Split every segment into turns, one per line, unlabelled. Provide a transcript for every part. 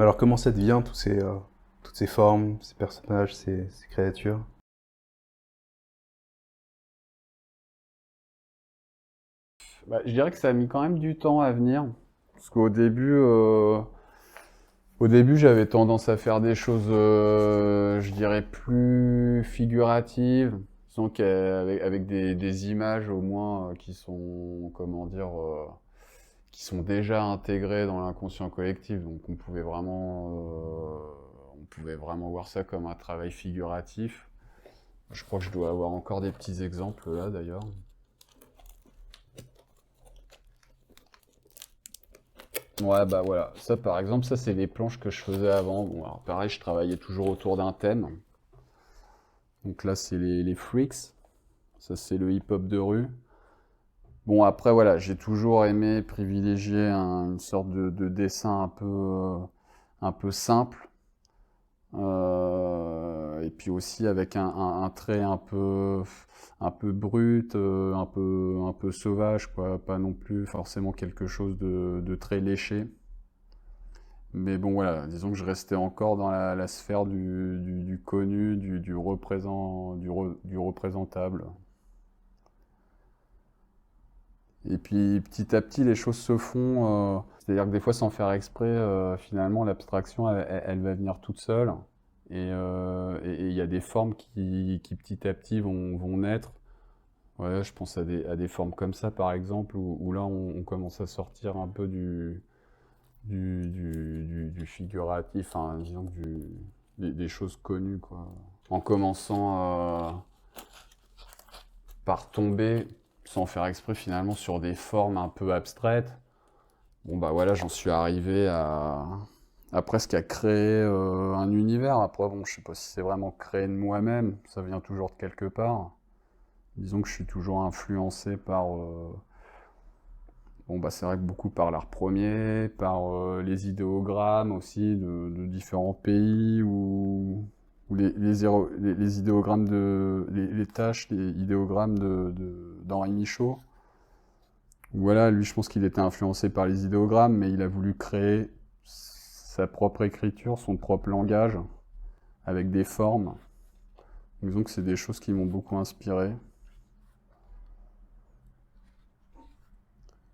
Alors comment ça devient toutes ces formes, ces personnages, ces créatures?
Bah, je dirais que ça a mis quand même du temps à venir. Parce au début, j'avais tendance à faire des choses, je dirais, plus figuratives. Disons avec des images au moins qui sont, comment dire, qui sont déjà intégrées dans l'inconscient collectif. Donc on pouvait vraiment voir ça comme un travail figuratif. Je crois que je dois avoir encore des petits exemples là d'ailleurs. Ouais, bah voilà. Ça, par exemple, ça, c'est les planches que je faisais avant. Bon, alors pareil, je travaillais toujours autour d'un thème. Donc là, c'est les freaks. Ça, c'est le hip-hop de rue. Bon, après, voilà, j'ai toujours aimé privilégier une sorte de dessin un peu simple. Et puis aussi avec un trait un peu brut, un peu sauvage, quoi. Pas non plus forcément quelque chose de très léché. Mais bon, voilà, disons que je restais encore dans la sphère du connu, du représentable. Et puis petit à petit, les choses se font. C'est-à-dire que des fois, sans faire exprès, finalement, l'abstraction, elle va venir toute seule. Et il y a des formes qui petit à petit vont naître. Ouais, je pense à des formes comme ça, par exemple, où là, on commence à sortir un peu du figuratif, enfin, disons que des choses connues, quoi. En commençant par tomber, sans faire exprès finalement, sur des formes un peu abstraites, bon bah voilà, j'en suis arrivé à presque à créer un univers. Après, bon, je sais pas si c'est vraiment créé de moi-même, ça vient toujours de quelque part. Disons que je suis toujours influencé par bon, bah, c'est vrai que beaucoup par l'art premier, par les idéogrammes aussi de différents pays ou les idéogrammes les tâches, les idéogrammes d'Henri Michaud. Voilà, lui, je pense qu'il était influencé par les idéogrammes, mais il a voulu créer sa propre écriture, son propre langage, avec des formes. Disons que c'est des choses qui m'ont beaucoup inspiré.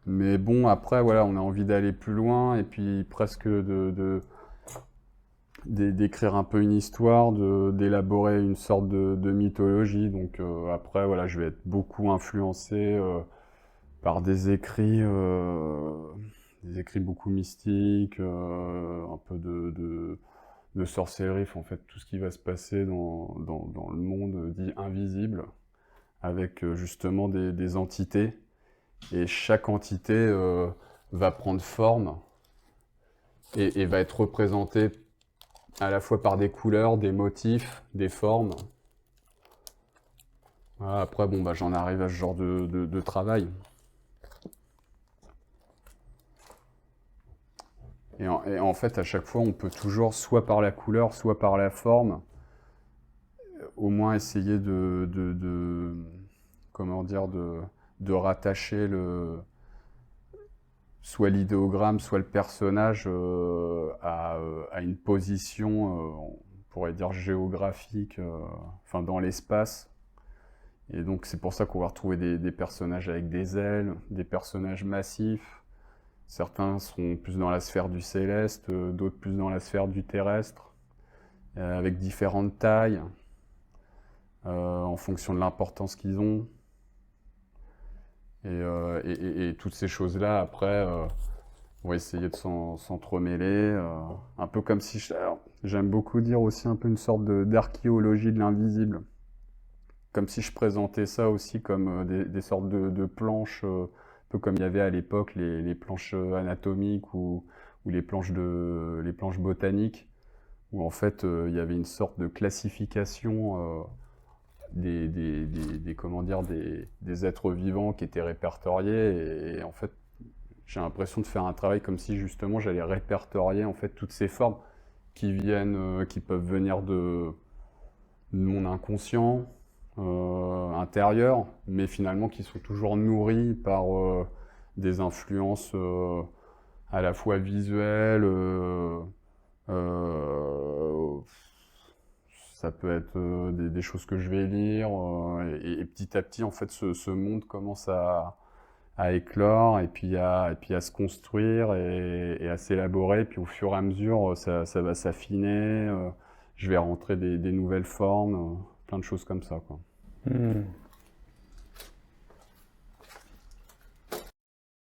Mais bon, après, voilà, on a envie d'aller plus loin et puis presque d'écrire un peu une histoire, d'élaborer une sorte de mythologie. Donc après, voilà, je vais être beaucoup influencé par des écrits beaucoup mystiques, un peu de sorcellerie, en fait, tout ce qui va se passer dans le monde dit invisible, avec justement des entités. Et chaque entité va prendre forme et va être représentée à la fois par des couleurs, des motifs, des formes. Voilà, après, bon, bah, j'en arrive à ce genre de travail. Et en fait, à chaque fois, on peut toujours, soit par la couleur, soit par la forme, au moins essayer comment dire, de rattacher soit l'idéogramme, soit le personnage à une position, on pourrait dire géographique, enfin dans l'espace. Et donc c'est pour ça qu'on va retrouver des personnages avec des ailes, des personnages massifs. Certains sont plus dans la sphère du céleste, d'autres plus dans la sphère du terrestre, avec différentes tailles, en fonction de l'importance qu'ils ont. Et toutes ces choses-là, après, on va essayer de s'entremêler. Un peu comme si... J'aime beaucoup dire aussi un peu une sorte d'archéologie de l'invisible. Comme si je présentais ça aussi comme des sortes de planches, un peu comme il y avait à l'époque les planches anatomiques ou les planches botaniques, où en fait il y avait une sorte de classification comment dire, des êtres vivants qui étaient répertoriés. Et en fait, j'ai l'impression de faire un travail comme si justement j'allais répertorier en fait toutes ces formes qui peuvent venir de mon inconscient intérieur, mais finalement qui sont toujours nourris par des influences à la fois visuelles, ça peut être des choses que je vais lire, et petit à petit, en fait, ce monde commence à éclore et puis à se construire et à s'élaborer. Puis au fur et à mesure, ça va s'affiner. Je vais rentrer des nouvelles formes, plein de choses comme ça, quoi.
Hmm.